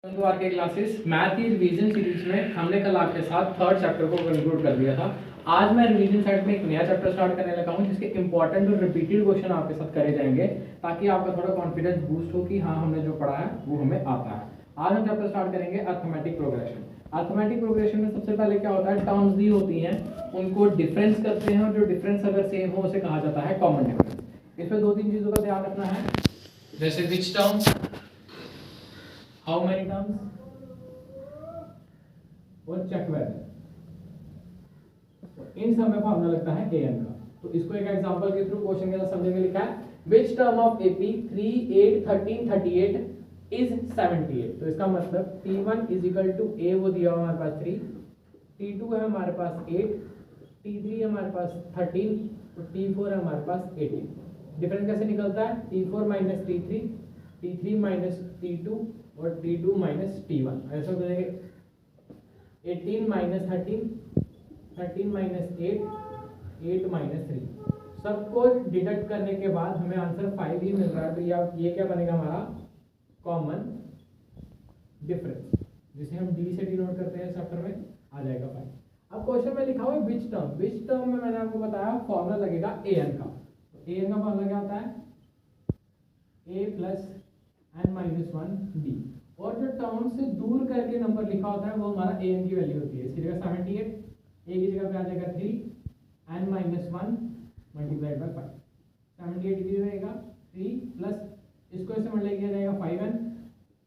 तो आपके classes math की रिवीजन सीरीज में हमने कल आपके साथ थर्ड चैप्टर को कंक्लूड कर दिया था। आज मैं रिवीजन सेट में एक नया चैप्टर स्टार्ट करने लगा हूं जिसके इंपॉर्टेंट और रिपीटेड क्वेश्चन आपके साथ करे जाएंगे ताकि आपका थोड़ा कॉन्फिडेंस बूस्ट हो कि हाँ हमने जो पढ़ा है वो हमें आता है। आज हम चैप्टर स्टार्ट करेंगे अर्थमेटिक प्रोग्रेशन। अर्थमेटिक प्रोग्रेशन में सबसे पहले क्या होता है, टर्म्स दी होती हैं उनको डिफरेंस करते हैं और जो डिफरेंस अगर सेम हो उसे कहा जाता है कॉमन डिफरेंस। इसमें दो तीन चीजों का ध्यान रखना है, जैसे which term, how many terms और चेक वेदर। इन सब में फॉर्मूला लगता है an का। तो इसको एक एग्जांपल के थ्रू क्वेश्चन के साथ समझेंगे। लिखा है which term of AP 3 8 13 38 is 78। तो इसका मतलब T1 is equal to A वो दिया हुआ हमारे पास 3, T2 है हमारे पास 8, T3 है हमारे पास 13 और T4 है हमारे पास 18। डिफरेंस कैसे निकलता है, T4 minus T3, T3 minus T2 और T2 माइनस T1। ऐसा करेंगे 18 माइनस 13, 13 माइनस 8, 8 माइनस 3। सबको डिडक्ट करने के बाद हमें आंसर 5 ही मिल रहा है। तो ये क्या बनेगा हमारा कॉमन डिफरेंस, जिसे हम डी से डिनोट करते हैं चैप्टर में, आ जाएगा 5। अब क्वेश्चन में लिखा हुआ है विच टर्म। विच टर्म में मैंने आपको बताया फॉर्मूला लगेगा an का। तो an का फॉर्मूला क्या होता है, a plus n minus 1 d। और जो टर्म से दूर करके नंबर लिखा होता है वो हमारा an की वैल्यू होती है। इसकी जगह 78, a की जगह पे आ जाएगा 3 n माइनस 1 मल्टीप्लाइड बाय 5। 78 की जगह रहेगा 3 प्लस इसको ऐसे मल्टीप्लाई किया जाएगा 5n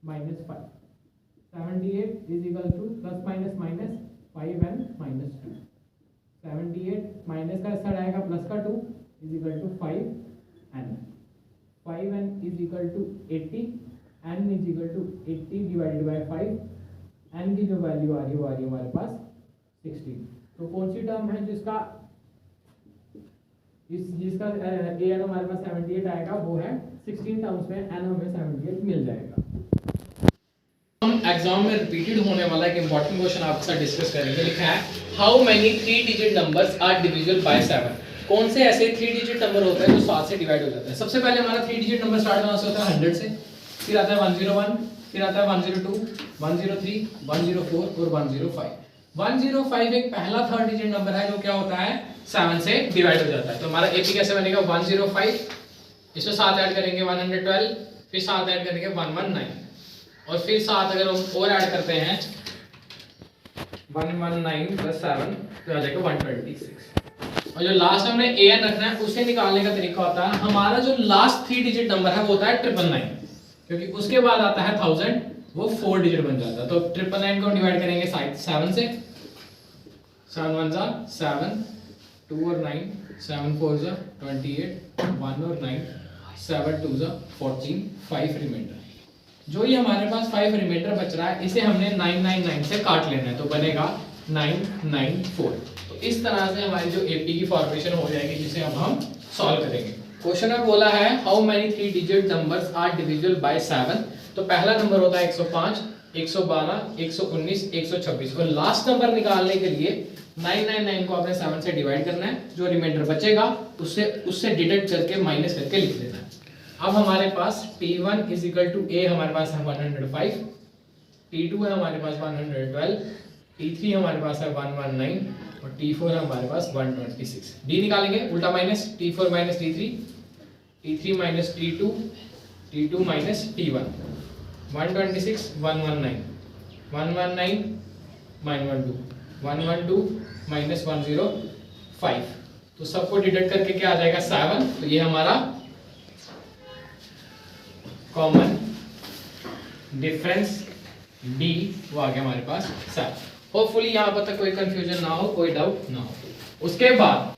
minus 5। 78 is equal to plus minus minus 5n minus 2। 78 minus का साइड आएगा प्लस का 2 is equal to 5n। 5n is equal to 80, n is equal to 80 divided by 5। n की जो वैल्यू आ रही है वो आ रही है हमारे पास 16। तो कौन सी टर्म है जिसका an हमारे पास 78 आएगा, वो है 16 टर्म्स में n हमें 78 मिल जाएगा। हम एग्जाम में रिपीटेड होने वाला एक इंपॉर्टेंट क्वेश्चन आपके साथ डिस्कस करेंगे। लिखा है how many 3 digit numbers are divisible by 7। कौन से ऐसे 3 डिजिट नंबर होते हैं जो 7 से डिवाइड हो जाते हैं। सबसे पहले हमारा 3 डिजिट नंबर स्टार्ट कहां से होता है, 100 से, फिर आता है 101, फिर आता है 102, 103, 104 और 105। 105 एक पहला थर्ड डिजिट नंबर है जो क्या होता है 7 से डिवाइड हो जाता है। तो हमारा AP कैसे बनेगा 105, इसमें 7 ऐड करेंगे 112, फिर 7 ऐड करेंगे 119 और फिर 7 अगर हम और ऐड करते हैं 119 प्लस 7 तो आ जाएगा 126। और जो लास्ट हमने an रखना है उसे निकालने का तरीका होता है, हमारा जो लास्ट 3 डिजिट नंबर है वो होता है 999, क्योंकि उसके बाद आता है 1000, वो 4 डिजिट बन जाता है। तो 999 को डिवाइड करेंगे 7 से, 7 1 जा 7, 2 और 9, 7 4 जा 28, 1 और 9, 7 2 जा 14, 5 रिमाइंडर। जो ये हमारे पास 5 रिमाइंडर बच रहा है इसे हमने 999 से काट लेना है, तो बनेगा 994। तो इस तरह से हमारी जो AP की फॉर्मेशन हो जाएगी, जिसे अब हम सॉल्व करेंगे। क्वेश्चन में बोला है how many 3 digit numbers are divisible by 7। तो पहला नंबर होता है 105, 112, 119, 126 और लास्ट नंबर निकालने के लिए 999 को आपने 7 से डिवाइड करना है, जो रिमाइंडर बचेगा उससे डिडक्ट करके माइनस करके लिख देना है। अब हमारे पास T1 is equal to A हमारे पास है 105, T2 है हमारे पास 112, T3 हमारे पास है 119 और T4 है हमारे पास 126। D निकालेंगे उल्टा minus, T4 minus T3, T3 minus T2, T2 minus T1, 126 119, 119 -12, 112 minus 105। तो सबको डिडक्ट करके क्या आ जाएगा 7। तो ये हमारा कॉमन डिफरेंस D वो आ गया हमारे पास 7। होपफुली यहाँ पर तक कोई कंफ्यूजन ना हो, कोई डाउट ना हो। उसके बाद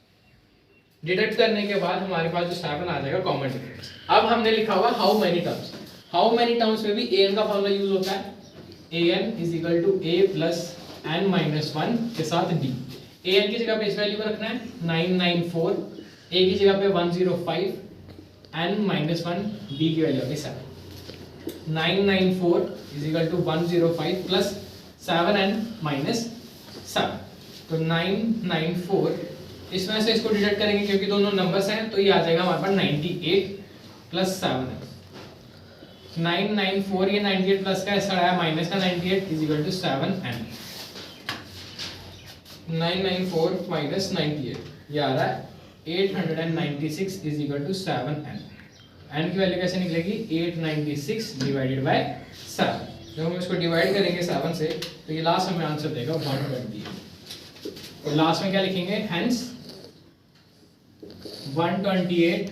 डिडक्ट करने के बाद हमारे पास जो 7 आ जाएगा कॉमन डिफरेंस। अब हमने लिखा हुआ how many terms. How many terms में भी an का फॉर्मूला यूज होता है, an is equal to a plus n minus 1 के साथ d। an की जगह पे इस वैल्यू को रखना है 994, a की जगह पे 105, n माइनस 1, d की वैल्यू होगी 7। 994 is equal to 105 plus 7n minus 7। तो 994 इसमें से इसको डिडक्ट करेंगे क्योंकि दोनों नंबर्स हैं, तो ये आ जाएगा हमारे पास 98 प्लस 7n। 994 ये 98 प्लस का ऐसा आया माइनस का 98 is equal to 7n। 994 minus 98 ये आ रहा है 896 is equal to 7n। n की वैल्यू कैसे निकलेगी 896 डिवाइडेड बाय 7। जब हम इसको डिवाइड करेंगे 7 से तो ये लास्ट हमें आंसर देगा 128। तो लास्ट में क्या लिखेंगे hence 128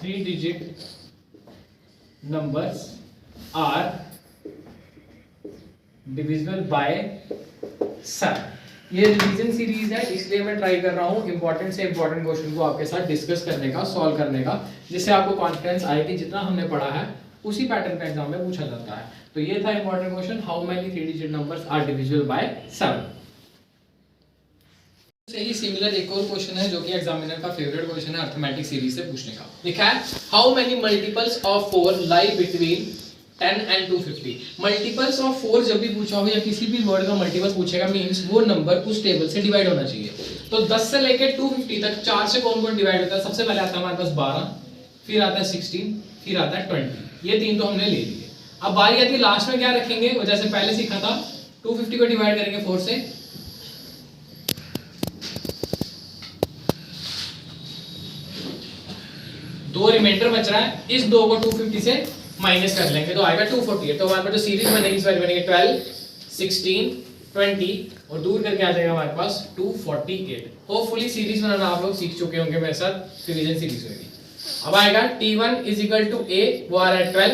3 digit numbers are divisible by 7। ये रिवीजन सीरीज है इसलिए मैं ट्राई कर रहा हूँ इंपॉर्टेंट से इंपॉर्टेंट क्वेश्चन को आपके साथ डिस्कस करने का, सॉल्व करने का, जिससे आपको कॉन्फिडेंस आए कि जितना हमने पढ़ा है उसी पैटर्न पे एग्जाम में पूछा जाता है। तो ये था important question, how many 3 digit numbers are divisible by 7। से ही सिमिलर एक और क्वेश्चन है जो कि एग्जामिनर का फेवरेट क्वेश्चन है अर्थमेटिक सीरीज से पूछने का। लिखा है how many multiples of 4 lie between 10 and 250। Multiples of 4 जब भी पूछा हो या किसी भी वर्ड का मल्टीपल पूछेगा मींस वो नंबर उस टेबल से डिवाइड होना चाहिए। तो 10 से लेकर 250 तक 4 से कौन कौन डिवाइड होता है? सबसे पहले आता है हमारे पास 12, फिर आता है 16, फिर आता है 20। ये तीन तो हमने ले लिए। अब बारी आती है लास्ट में क्या रखेंगे, वो जैसे पहले सीखा था 250 को डिवाइड करेंगे 4 से, दो रिमाइंडर बच रहा है, इस दो को 250 से माइनस कर लेंगे तो आएगा 248। तो हमारे पास जो सीरीज बनेगी इस बार बनेगी 12, 16, 20 और दूर करके आ जाएगा हमारे पास 248। होपफुली सीरीज बनाना आप लोग सीख चुके होंगे मेरे साथ, डिवीजन सीरीज होगी। अब आएगा T1 is equal to A, वो आ रहा है 12,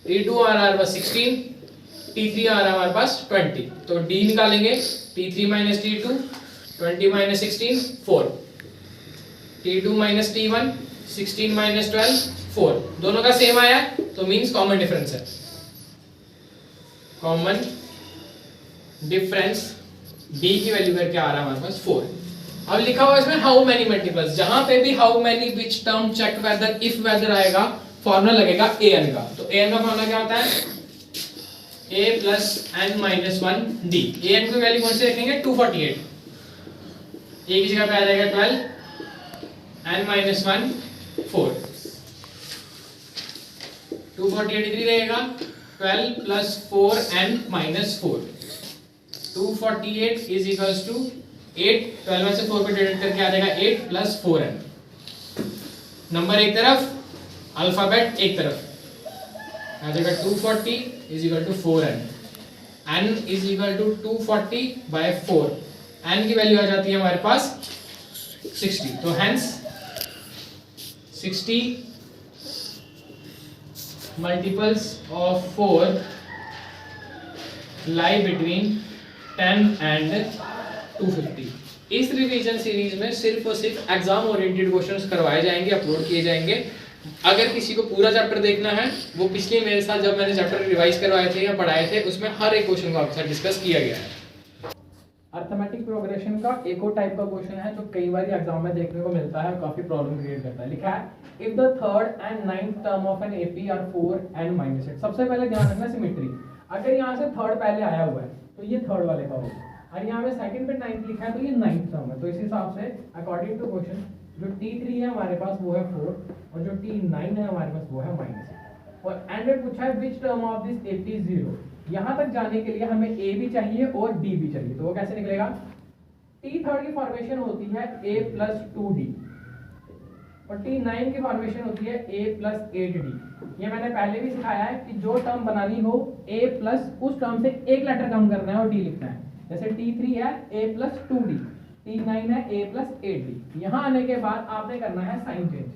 T2 आ रहा है 16, T3 आ रहा है हमारे पास 20। तो D निकालेंगे T3 minus T2, 20 minus 16 4, T2 minus T1, 16 minus 12 4। दोनों का सेम आया तो मींस कॉमन डिफरेंस है। कॉमन डिफरेंस D की वैल्यू करके आ रहा है हमारे पास 4। अब लिखा हुआ है इसमें हाउ मेनी मल्टीपल्स, जहां पे भी how many which term check whether if whether आएगा फॉर्मूला लगेगा an का। तो an का फॉर्मूला क्या होता है a plus n minus 1 d। an की वैल्यू कौन सी रखेंगे 248, a की जगह पे आ जाएगा 12, n माइनस 1 4, 248 इधर रहेगा 12 plus 4n minus 4। 248 is equals to 8, 12 में से 4 को डिवाइड करके आ जाएगा 8 प्लस 4n। नंबर एक तरफ, अल्फाबेट एक तरफ, आ जाएगा 240 is equal to 4n। n is equal to 240 by 4। n की वैल्यू आ जाती है हमारे पास 60। तो hence 60 multiples of 4 lie between 10 and 250। इस रिवीजन सीरीज में सिर्फ और सिर्फ एग्जाम ओरिएंटेड क्वेश्चंस करवाए जाएंगे, अपलोड किए जाएंगे। अगर किसी को पूरा चैप्टर देखना है, वो पिछले मेरे साथ जब मैंने चैप्टर रिवाइज करवाए थे या पढ़ाए थे उसमें हर एक क्वेश्चन को आपके साथ डिस्कस किया गया है। अर्थमेटिक प्रोग्रेशन का एक और टाइप का क्वेश्चन है जो कई बार एग्जाम में देखने को मिलता है और काफी प्रॉब्लम क्रिएट करता है। लिखा है if the third and ninth term of an AP are 4 and minus 8। सबसे पहले ध्यान रखना सिमेट्री। अगर यहाँ से थर्ड पहले आया हुआ है तो ये थर्ड वाले का होगा, और यहाँ पे सेकंड पे नाइन्थ लिखा है तो ये नाइन्थ टर्म है। तो इस हिसाब से अकॉर्डिंग टू क्वेश्चन जो T3 है हमारे पास वो है 4 और जो T9 है हमारे पास वो है माइनस 8। और एंड में पूछा है which term of this AP is 0। यहाँ तक जाने के लिए हमें A भी चाहिए और D भी चाहिए। तो वो कैसे निकलेगा, T3 की फॉर्मेशन होती है A प्लस 2D और T9 की फॉर्मेशन होती है A प्लस 8D। ये मैंने पहले भी सिखाया है कि जो टर्म बनानी हो A प्लस उस टर्म से एक लेटर कम करना है और D लिखना है। जैसे T3 है A प्लस 2D, T9 है A प्लस 8D। यहाँ आने के बाद आपने करना है sign change,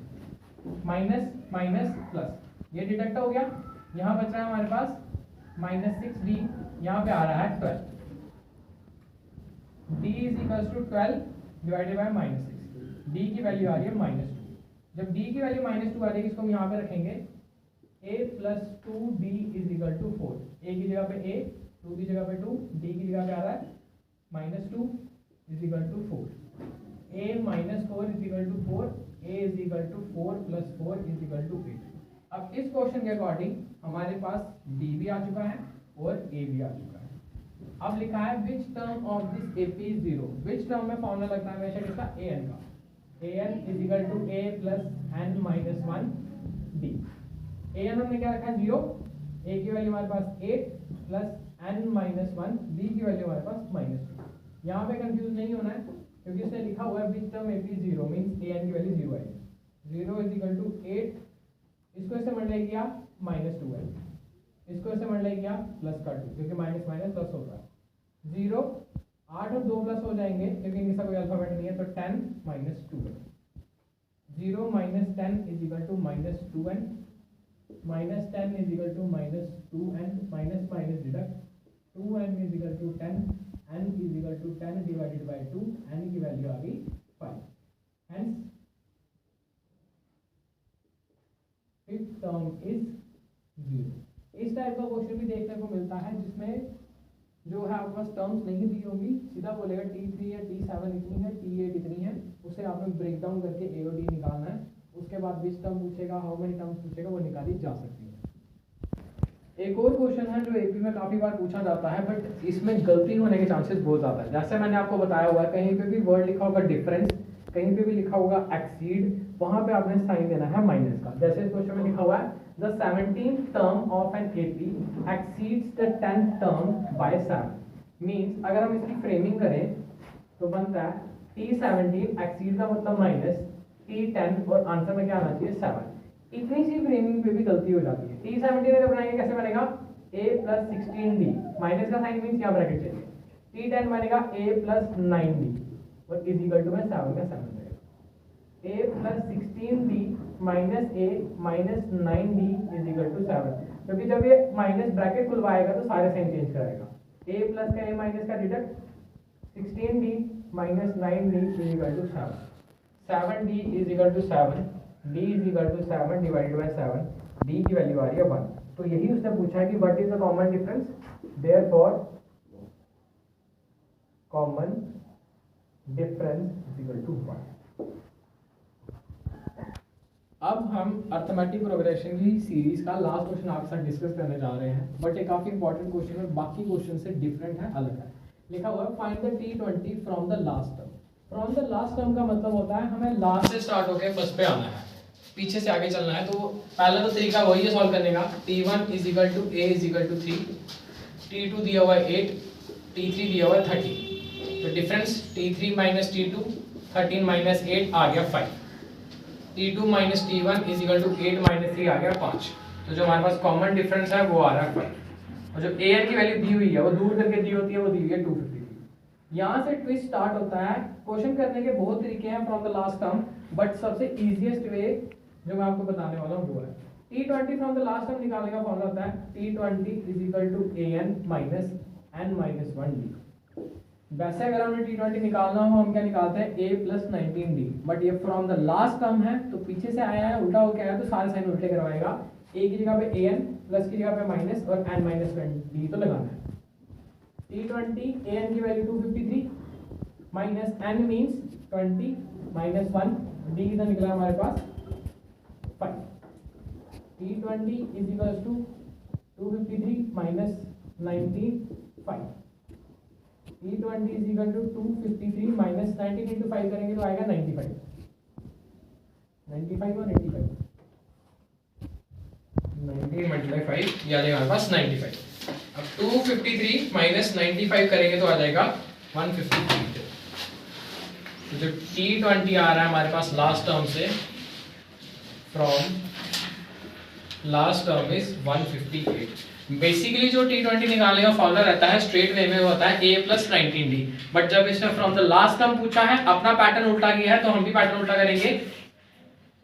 minus minus plus, ये डिडक्ट हो गया। यहाँ बच रहा है हमारे पास माइनस 6D, यहाँ पे आ रहा है 12। D is equal to 12 divided by minus 6। D की वैल्यू आ रही है माइनस 2। जब D की वैल्यू माइनस 2 आ जाएगी इसको हम यहाँ पे रखेंगे A plus 2D is equal to 4। A की जगह पे A, 2 की जगह पे 2, D की जगह पे आ रहा है minus 2 is equal to 4। A minus 4 is equal to 4, A is equal to 4 plus 4 is equal to 8। अब इस क्वेश्चन के अकॉर्डिंग हमारे पास D भी आ चुका है और A भी आ चुका है। अब लिखा है which term of this AP is 0। Which term में फॉर्मूला लगता है हमेशा किसका, an का। an is equal to A plus n minus 1 D. A N हमने क्या रखा है 0, ए की वैल्यू हमारे पास 8 प्लस एन माइनस 1, बी की वैल्यू हमारे पास -2। यहाँ पे कंफ्यूज नहीं होना है क्योंकि इसने लिखा हुआ है which term A P 0 means A N की वैल्यू 0 आएगी। 0 इज इक्वल टू 8, इसको इससे मल्टीप्लाई किया -2n, इसको इससे मल्टीप्लाई किया प्लस का 2 क्योंकि माइनस माइनस प्लस होगा। 0 8 और 2 प्लस हो जाएंगे क्योंकि इनका कोई अल्फाबेट नहीं है, तो 10 - 2n। 0 - 10 is equal to -2n, -10 is equal to -2n, minus minus deduct, 2n is equal to 10, n is equal to 10 divided by 2, n की वैल्यू आ गई 5। Hence fifth term is 0। इस टाइप का क्वेश्चन भी देखने को मिलता है जिसमें जो है आपके पास टर्म्स नहीं दी होंगी, सीधा बोलेगा T3 है, T7 इतनी है, T8 इतनी है, उसे आपने ब्रेक डाउन करके A और D निकालना है। उसके बाद विच टर्म पूछेगा, हाउ मेनी टर्म्स पूछेगा, वो निकाली जा सकती है। एक और क्वेश्चन है जो एपी में काफ़ी बार पूछा जाता है बट इसमें गलती होने के चांसेस बहुत ज़्यादा है। जैसे मैंने आपको बताया हुआ है, कहीं पे भी वर्ड लिखा होगा डिफरेंस, कहीं पे भी लिखा होगा एक्सीड, वहाँ पे आपने साइन देना है माइनस का। जैसे इस क्वेश्चन में लिखा हुआ है the 17th term of an AP exceeds the 10th term by 7, means अगर हम इसकी फ्रेमिंग करें तो बनता है T17 एक्सीड का मतलब माइनस, T10 और आंसर में क्या आना चाहिए 7। इतनी सी फ्रेमिंग पे भी गलती हो जाती है। T17 अगर बनाएंगे कैसे बनेगा A + 16D, माइनस का साइन मीन्स क्या ब्रैकेट चाहिए, T10 बनेगा A + 9D और इज इक्वल टू में 7 का 7 बनेगा। A + 16D minus A minus 9D is equal to 7, क्योंकि जब ये माइनस ब्रैकेट खुलवाएगा तो सारे साइन चेंज कराएगा। A प्लस का A माइनस का deduct, 16D minus 9D is equal to 7, 7D is equal to 7, D is equal to 7 divided by 7, D की वैल्यू आ रही है 1। तो यही उसने पूछा है कि what is the common difference, therefore common difference is equal to 1। अब हम अर्थमेटिक प्रोग्रेशन की सीरीज का लास्ट क्वेश्चन आपके साथ डिस्कस करने जा रहे हैं, बट ये काफी इंपॉर्टेंट क्वेश्चन है, बाकी क्वेश्चन से डिफरेंट है, अलग है। लिखा हुआ है find the T20 from the last term. From the last term का मतलब होता है हमें लास्ट से स्टार्ट होकर फर्स्ट पे आना है, पीछे से आगे चलना है। तो पहला तो तरीका वही है सॉल्व करने का। T1 is equal to A is equal to 3, T2 दिया हुआ है 8, T3 दिया हुआ है 30, तो difference T3 minus T2, 13 minus 8 आ गया 5, T2 minus T1 is equal to 8 minus 3 आ गया 5। तो जो हमारे पास कॉमन डिफरेंस है वो आ रहा है 5, और जो AN की वैल्यू दी हुई है वो दूर करके दी होती है, वो दी हुई है 253। यहाँ से ट्विस्ट स्टार्ट होता है। क्वेश्चन करने के बहुत तरीके हैं from the last term, but सबसे इजीएस्ट वे जो मैं आपको बताने वाला हूँ वो है T20 from the last term निकालने का फॉर्मूला होता है T20 is equal to AN minus N minus 1D। वैसे अगर हमें T20 निकालना हो हम क्या निकालते हैं A + 19D, बट ये फ्रॉम द लास्ट टर्म है तो पीछे से आया है, उल्टा होकर आया तो सारे साइन उल्टे करवाएगा। A की जगह पे AN, प्लस की जगह पे माइनस और N माइनस 20 तो लगाना है। T20 AN की value 253 minus N means 20 minus 1, D कितना निकला हमारे पास 5। T20 is equal to 253 minus 19 5, T20 is equal to 253 minus 19 into 5 करेंगे तो आएगा 95, 95 और 85, 90 मल्टीप्लाई 5 ये आ जाएगा हमारे पास 95। अब 253 माइनस 95 करेंगे तो आ जाएगा 153। तो जो T20 आ रहा है हमारे पास लास्ट टर्म से, from last term is 158। Basically जो T20 निकालने का फॉर्मूला रहता है स्ट्रेट वे में होता है A + 19D, बट जब इसने फ्रॉम द लास्ट टर्म पूछा है, अपना पैटर्न उल्टा किया है तो हम भी पैटर्न उल्टा करेंगे।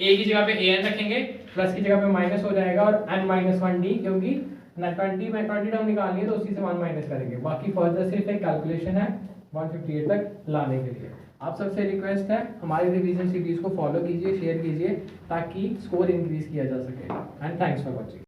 A की जगह पे AN रखेंगे, प्लस की जगह पे माइनस हो जाएगा और N माइनस 1D, क्योंकि 20 टर्म निकालनी है तो उसी से 1 माइनस करेंगे। बाकी फर्दर सिर्फ एक कैलकुलेशन है 158 तक लाने के लिए। आप सबसे रिक्वेस्ट है हमारी रिवीजन सीरीज को फॉलो कीजिए, शेयर कीजिए ताकि स्कोर इंक्रीज किया जा सके। And thanks for watching.